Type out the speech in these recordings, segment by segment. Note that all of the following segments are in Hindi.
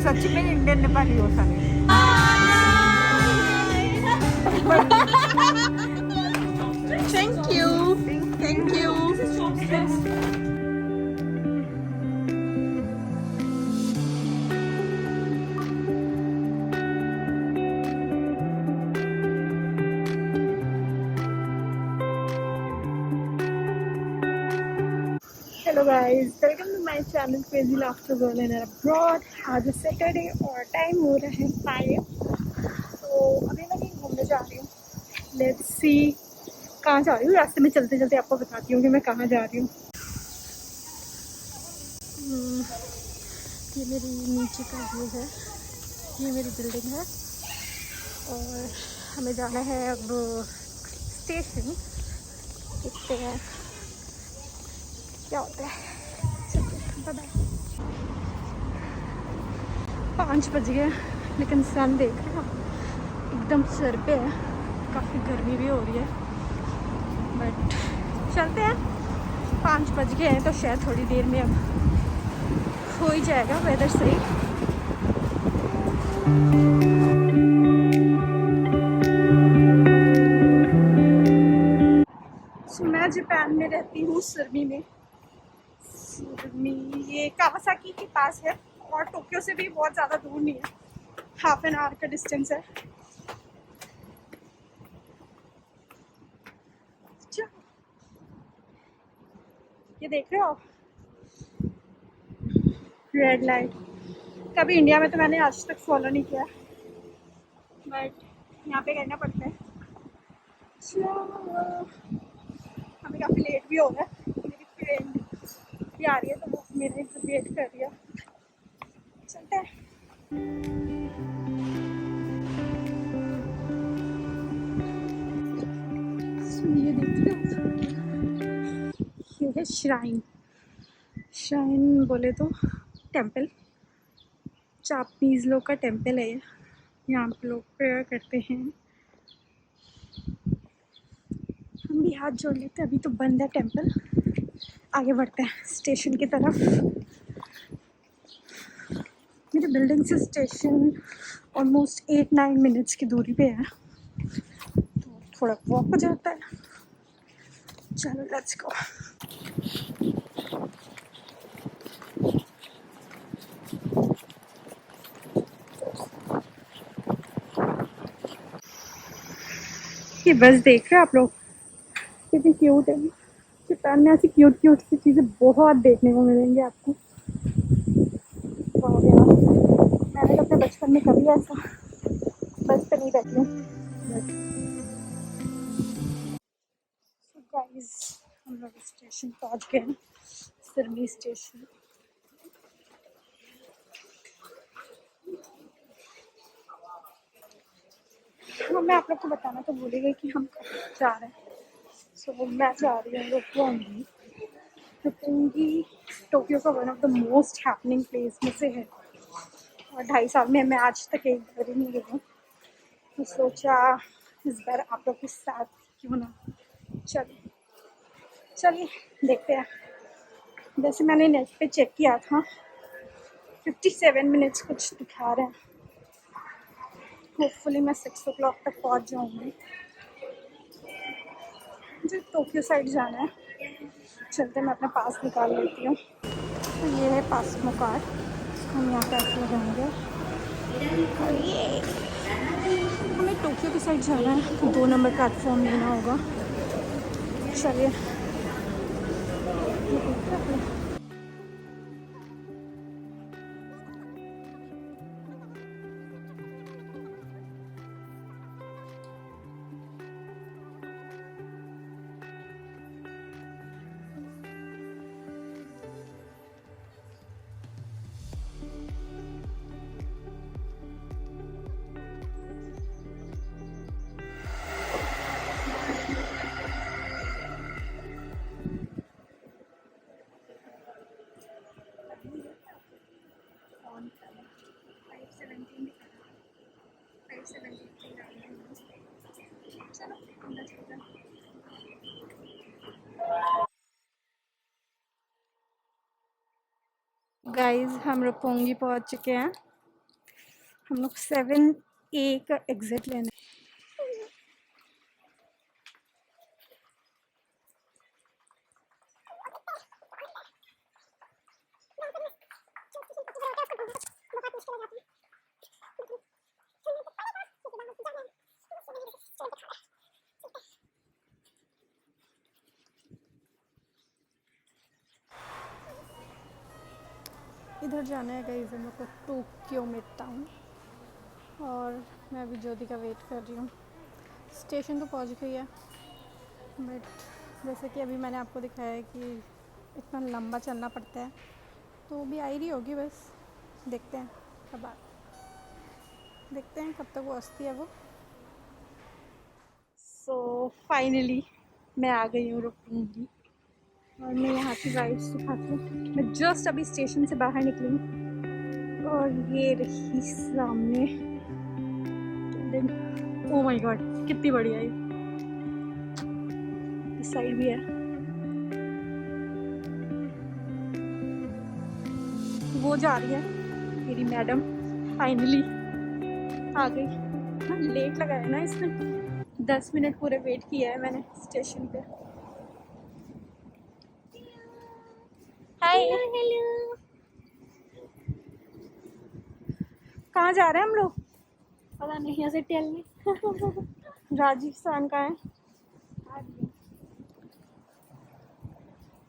सच में इंडियन नेपाली हो सारे। Thank you. Thank you. Hello guys, welcome to my channel crazy laughter girl in abroad. आज सैटरडे और टाइम हो रहा है 5। तो अभी मैं कहीं घूमने जा रही हूँ। लेट्स सी कहाँ जा रही हूँ। रास्ते में चलते चलते आपको बताती हूँ कि मैं कहाँ जा रही हूँ। ये मेरी नीचे का व्यू है, ये मेरी बिल्डिंग है और हमें जाना है अब स्टेशन। देखते हैं क्या होता है। Bye bye. 5 बज गए लेकिन सन देख रहे हो एकदम सर पे है। काफ़ी गर्मी भी हो रही है बट चलते हैं। 5 बज गए हैं तो शायद थोड़ी देर में अब हो ही जाएगा वेदर सही। मैं जापान में रहती हूँ, सुरमी में। सुरमी ये कावासाकी के पास है और टोक्यो से भी बहुत ज़्यादा दूर नहीं है, हाफ एन आवर का डिस्टेंस है। ये देख रहे हो रेड लाइट। कभी इंडिया में तो मैंने आज तक फॉलो नहीं किया बट यहाँ पे करना पड़ता है। हमें काफ़ी लेट भी हो रहा है। मेरी फ्रेंड भी आ रही है तो वो मेरे वेट कर रही है। चलते हैं। ये देख रहे हो, ये है श्राइन। श्राइन बोले तो टेंपल, जापानीज लोग का टेंपल है ये। यहाँ पे लोग प्रेयर करते हैं। हम भी हाथ जोड़ लेते हैं। अभी तो बंद है टेंपल। आगे बढ़ते हैं स्टेशन की तरफ। मेरी बिल्डिंग से स्टेशन ऑलमोस्ट 8-9 मिनट्स की दूरी पे है तो थोड़ा वॉक हो जाता है। चलो लेट्स गो। ये बस देख रहे हैं आप लोग, कितनी क्यूट है। जापान में ऐसी क्यूट क्यूट सी चीज़ें बहुत देखने को मिलेंगी आपको। वाह यार, मैंने तो अपने बचपन में कभी ऐसा बस पे नहीं बैठी हूँ। सो गाइस, हम लोग स्टेशन पहुँच गए हैं, सिरमी स्टेशन। हाँ, मैं आप लोग को बताना तो भूल ही गई कि हम जा रहे हैं। सो मैं जा रही हूँ रुपोंगी। रुपोंगी टोक्यो का one of the most happening place में से है और 2.5 साल में मैं आज तक एक बार ही नहीं गई हूँ तो सोचा इस बार आप लोग के साथ क्यों ना। चलिए देखते हैं। वैसे मैंने नेट पे चेक किया था, 57 मिनट्स कुछ दिखा रहे हैं। होपफुली मैं 6 o'clock तक पहुँच जाऊँगी। मुझे टोक्यो साइड जाना है। चलते मैं अपना पास निकाल लेती हूँ। तो ये है पासमो कार्ड, हम यहाँ पे ऐसे लगाएंगे और ये हमें टोक्यो की साइड जाना है तो 2 नंबर प्लेटफॉर्म लेना होगा। चलिए गाइस, हम roppongi पहुंच चुके हैं। हम लोग 7A का एग्जिट लेना है। इधर जाना है गाइस हम लोग को, टोक्यो मिड टाउन। और मैं अभी ज्योति का वेट कर रही हूँ। स्टेशन तो पहुँच गई है, बट जैसे कि अभी मैंने आपको दिखाया है कि इतना लंबा चलना पड़ता है, तो वो भी आ ही रही होगी बस। देखते हैं देखते हैं कब तक वो हंसती है वो। सो फाइनली मैं आ गई हूँ रुकूंगी, और मैं यहाँ की वाइब्स दिखाती हूँ। मैं जस्ट अभी स्टेशन से बाहर निकली हूँ और ये रही सामने। ओ माय गॉड, कितनी बढ़िया है। इस साइड भी है। वो जा रही है मेरी मैडम, फाइनली आ गई। लेट लगा है ना इसमें, 10 मिनट पूरे वेट किया है मैंने स्टेशन पे। हाय, हेलो। कहाँ जा रहे हैं हम लोग? पता नहीं, यहाँ से टेल राजस्थान का है।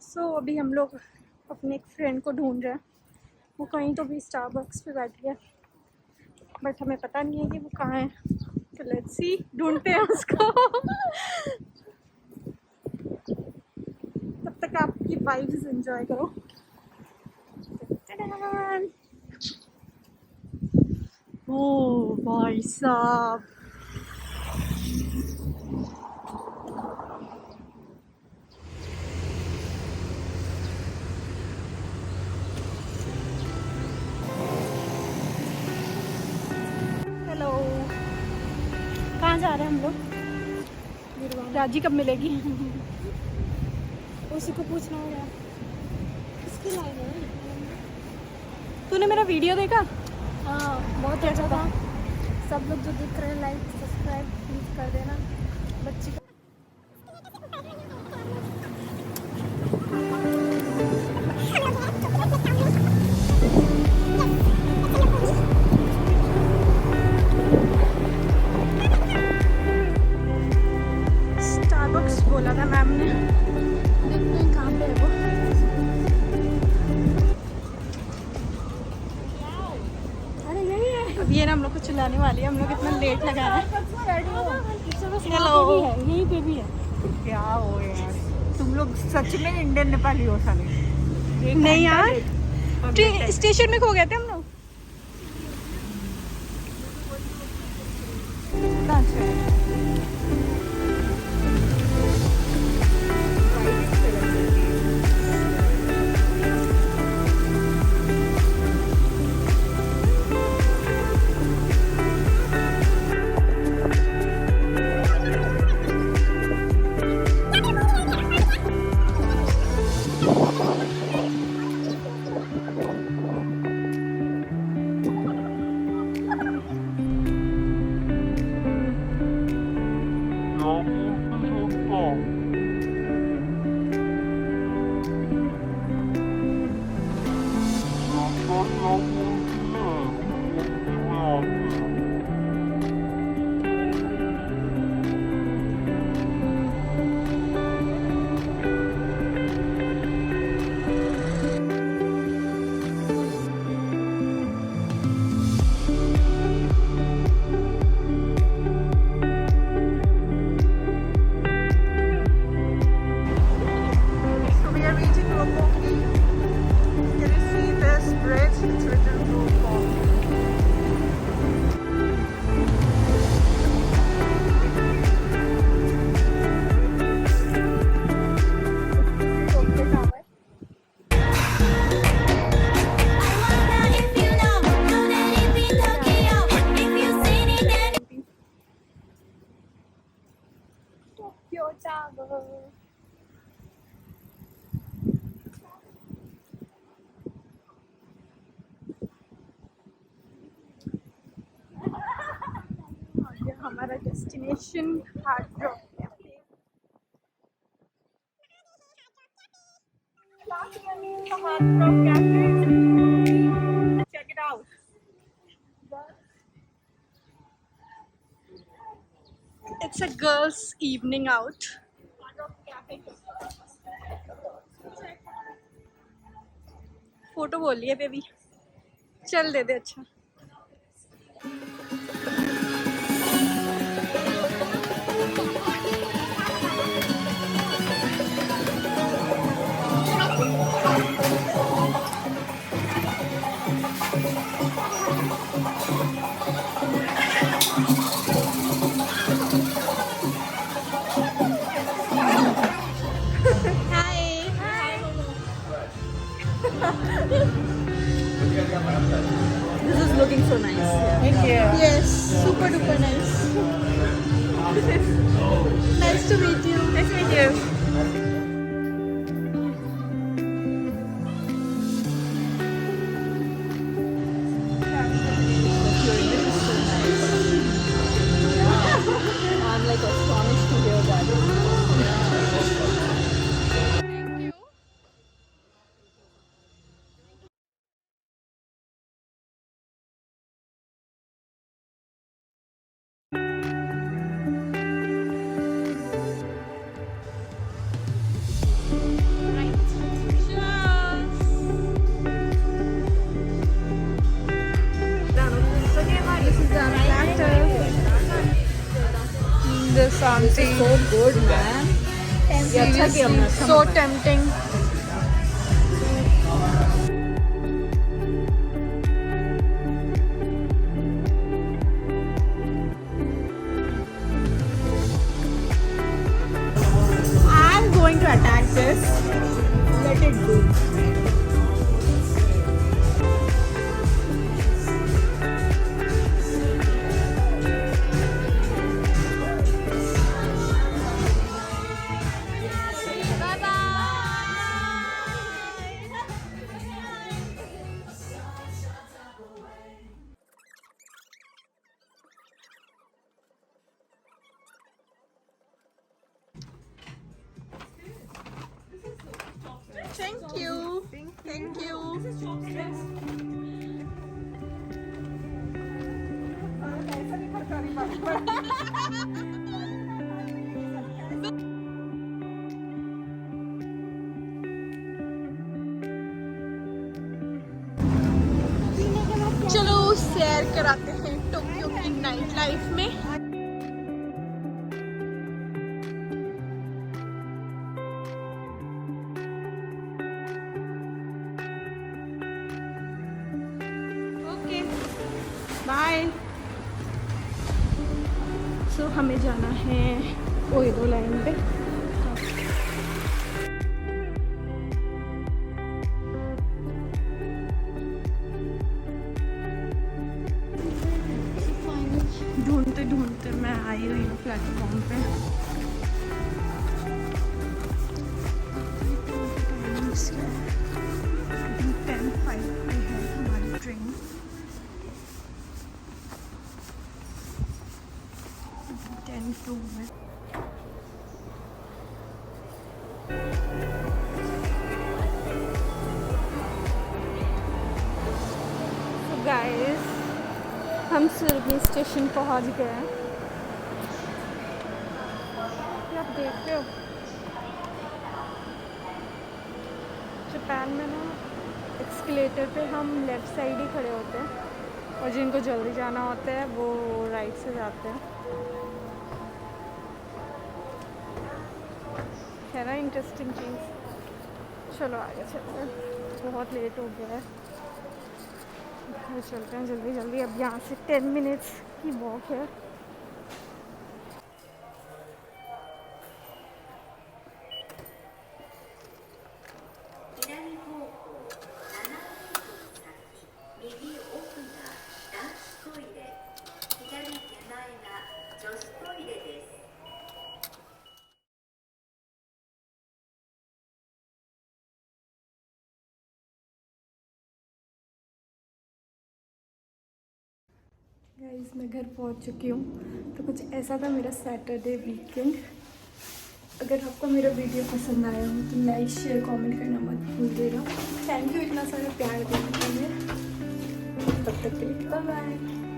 सो अभी हम लोग अपने एक फ्रेंड को ढूंढ रहे हैं। वो कहीं तो भी स्टारबक्स पे बैठी है, बट हमें पता नहीं है कि वो कहाँ है। तो लेट्स सी, ढूंढते हैं उसको। तब तक आपकी वाइब्स एंजॉय करो। ओ भाई साहब, हेलो। कहाँ जा रहे हैं हम लोग? राजी कब मिलेगी? उसी को पूछना होगा। किसकी लाइन है? तूने मेरा वीडियो देखा? हाँ, बहुत अच्छा था। सब लोग जो देख रहे हैं लाइक सब्सक्राइब प्लीज कर देना। बच्ची स्टारबक्स बोला था मैम ने। देखते हैं कहाँ पे है वो। अरे यही है। अब ये ना हम लोग को चिल्लाने वाली है, हम लोग इतना लेट लगा है। हेलो, यहीं पे भी है। क्या हो यार, तुम लोग सच में इंडियन नेपाली हो साले। नहीं यार, स्टेशन में खो गए थे हम लोग। Destination Hard Rock Cafe. The Hard Rock Cafe. Check it out. It's a girls' evening out. Hard Rock Cafe. Photo बोल है बेबी, चल दे दे। अच्छा This is looking so nice. Thank you. Yes, super duper nice. Nice to meet you. Nice to meet you. I'm like astonished to hear that. This auntie, So good, man. ये अच्छा किया हमने, अच्छा so मंगाया। tempting. I'm going to attack this. Let it do. Thank you. Thank you. चलो सैर कराते हैं टोक्यो की नाइट लाइफ में। Okay bye. सो हमें जाना है ओएदो लाइन पे। ढूंढते ढूंढते मैं आई हुई हूँ प्लेटफॉर्म पे। 10:05 पे है हमारी ट्रेन। 10:02 में। गाइस हम सुरभि स्टेशन पहुंच गए हैं। आप देख रहे हो जापान में ना एक्सकलेटर पे हम लेफ़्ट साइड ही खड़े होते हैं और जिनको जल्दी जाना होता है वो राइट से जाते हैं। है ना इंटरेस्टिंग चीज़। चलो आगे चलते हैं, बहुत लेट हो गया है। घर चलते हैं जल्दी जल्दी। अब यहाँ से 10 मिनट्स की वॉक है। गाइस मैं घर पहुंच चुकी हूँ। तो कुछ ऐसा था मेरा सैटरडे वीकेंड। अगर आपको मेरा वीडियो पसंद आया हो तो लाइक शेयर कमेंट करना मत भूलिएगा। थैंक यू इतना सारा प्यार देने के लिए। तब तक के लिए बाय बाय।